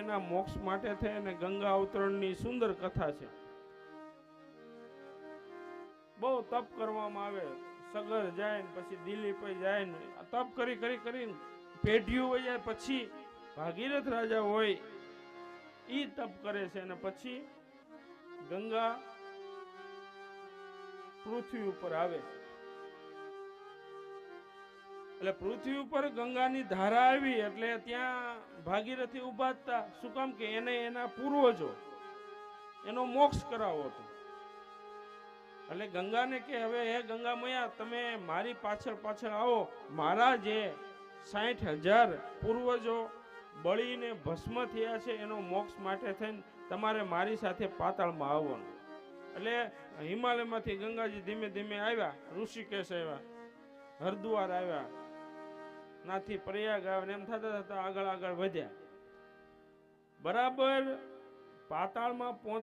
એના મોક્ષ માટે થઈ અને ગંગા અવતરણની સુંદર કથા છે. બહુ તપ કરવામાં આવે, સગર જાય ને પછી દિલ્હી પર જાય ને તપ કરી કરીને પેઢીઓ હોય જાય પછી ભાગીરથ રાજા હોય ઈ તપ કરે છે અને પછી ગંગા પૃથ્વી ઉપર આવે. એટલે પૃથ્વી ઉપર ગંગાની ધારા આવી એટલે ત્યાં ભાગીરથી ઉભા હતા. શું કામ કે એને એના પૂર્વજો એનો મોક્ષ કરાવો હતો. એટલે ગંગાને કે હવે હે ગંગા મૈયા તમે મારી પાછળ આવો. મારા જે 60,000 પૂર્વજો બળીને ભસ્મ થયા છે એનો મોક્ષ માટે થઈને તમારે મારી સાથે પાતાળમાં આવવાનું. એટલે હિમાલયમાંથી ગંગાજી ધીમે ધીમે આવ્યા, ઋષિકેશ આવ્યા, હરદ્વાર આવ્યા, નાથી પ્રયાગ આવ્યા, એમ થતા આગળ વધ્યા. બરાબર પાતાળમાં